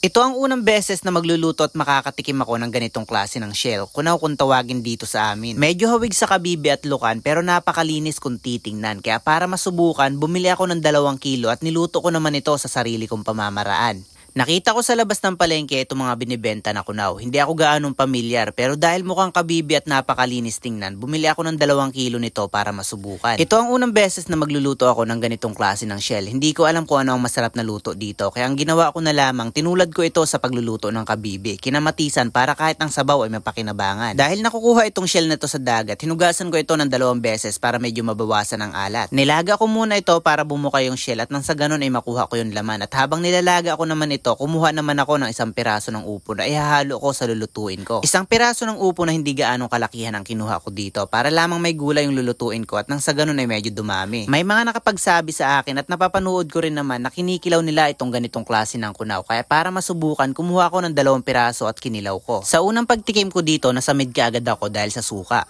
Ito ang unang beses na magluluto at makakatikim ako ng ganitong klase ng shell. Kunaw kung tawagin dito sa amin. Medyo hawig sa kabibi at lukan pero napakalinis kung titingnan. Kaya para masubukan, bumili ako ng 2 kilo at niluto ko naman ito sa sarili kong pamamaraan. Nakita ko sa labas ng palengke itong mga binibenta na kunaw. Hindi ako gaanong pamilyar pero dahil mukhang kabibi at napakalinis tingnan, bumili ako ng 2 kilo nito para masubukan. Ito ang unang beses na magluluto ako ng ganitong klase ng shell. Hindi ko alam kung ano ang masarap na luto dito. Kaya ang ginawa ko na lamang, tinulad ko ito sa pagluluto ng kabibi. Kinamatisan para kahit ang sabaw ay mapakinabangan. Dahil nakukuha itong shell na ito sa dagat, hinugasan ko ito ng 2 beses para medyo mabawasan ang alat. Nilaga ko muna ito para bumuka yung shell at nang sa ganun ay makuha ko yung laman. At habang nilalaga ko naman ito, kumuha naman ako ng 1 piraso ng upo na ihahalo ko sa lulutuin ko. 1 piraso ng upo na hindi gaanong kalakihan ang kinuha ko dito para lamang may gulay yung lulutuin ko at nang sa ganun ay medyo dumami. May mga nakapagsabi sa akin at napapanood ko rin naman na kinikilaw nila itong ganitong klase ng kunaw. Kaya para masubukan, kumuha ko ng 2 piraso at kinilaw ko. Sa unang pagtikim ko dito, nasamid kaagad ako dahil sa suka.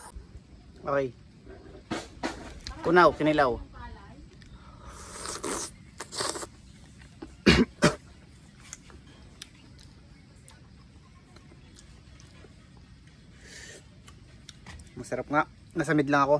Okay. Kunaw, kinilaw. Masarap nga. Nasamid lang ako.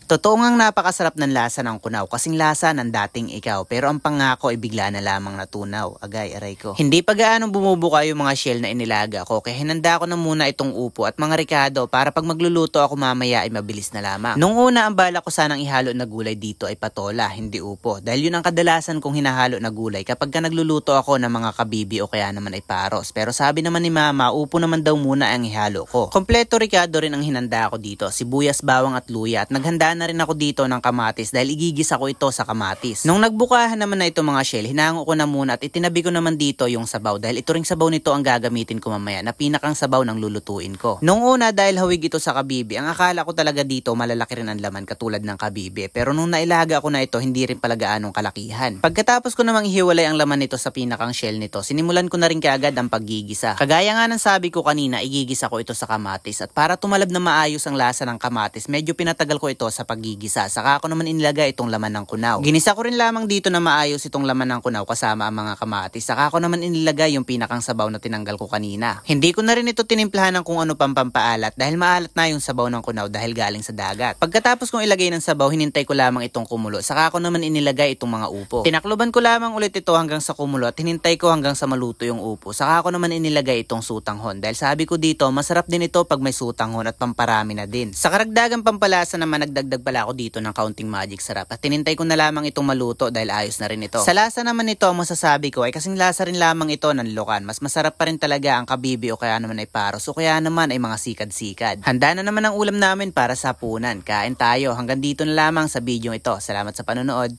Totoo ngang napakasarap ng lasa ng kunaw kasing lasa ng dating ikaw pero ang pangako ay bigla na lamang natunaw. Agay, aray ko. Hindi pa gaanong bumubuka yung mga shell na inilaga ko kaya hinanda ko na muna itong upo at mga ricado para pag magluluto ako mamaya ay mabilis na lamang. Nung una ang bala ko sanang ihalo na gulay dito ay patola, hindi upo. Dahil yun ang kadalasan kong hinahalo na gulay kapag ka nagluluto ako ng mga kabibi o kaya naman ay paros. Pero sabi naman ni mama, upo naman daw muna ang ihalo ko. Kompleto ricado rin ang hinanda ko dito, sibuyas, bawang at luya at naghanda na rin ako dito ng kamatis dahil igigisa ko ito sa kamatis. Nung nagbukahan naman na itong mga shell, hinango ko na muna at itinabi ko naman dito yung sabaw dahil ito ring sabaw nito ang gagamitin ko mamaya na pinakang sabaw ng lulutuin ko. Nung una dahil hawig ito sa kabibi, ang akala ko talaga dito malalaki rin ang laman katulad ng kabibi pero nung nailaga ko na ito hindi rin pala gaanong kalakihan. Pagkatapos ko namang ihiwalay ang laman nito sa pinakang shell nito, sinimulan ko na rin kaagad ang paggigisa. Kagaya nga ng sabi ko kanina, igigisa ko ito sa kamatis at para tumalab na maayos ang lasa ng kamatis, medyo pinatagal ko ito sa paggigisa. Saka ko naman inilagay itong laman ng kunaw. Ginisa ko rin lamang dito na maayos itong laman ng kunaw kasama ang mga kamatis. Saka ko naman inilagay yung pinakang sabaw na tinanggal ko kanina. Hindi ko na rin ito tinimplahan ng kung ano pang pampaalat dahil maalat na yung sabaw ng kunaw dahil galing sa dagat. Pagkatapos kong ilagay ng sabaw, hinintay ko lamang itong kumulo. Saka ko naman inilagay itong mga upo. Tinakloban ko lamang ulit ito hanggang sa kumulo at hinintay ko hanggang sa maluto yung upo. Saka ko naman inilagay itong sutanghon dahil sabi ko dito masarap din ito pag may sutanghon at pamparami na din. Sa karagdagang pampalasa naman nagdagdag pala ako dito ng kaunting magic sarap at tinintay ko na lamang itong maluto dahil ayos na rin ito. Sa lasa naman nito, masasabi ko ay kasing lasa rin lamang ito ng lukan. Mas masarap pa rin talaga ang kabibi o kaya naman ay paros o kaya naman ay mga sikad-sikad. Handa na naman ang ulam namin para sa hapunan. Kain tayo. Hanggang dito na lamang sa video ito. Salamat sa panonood.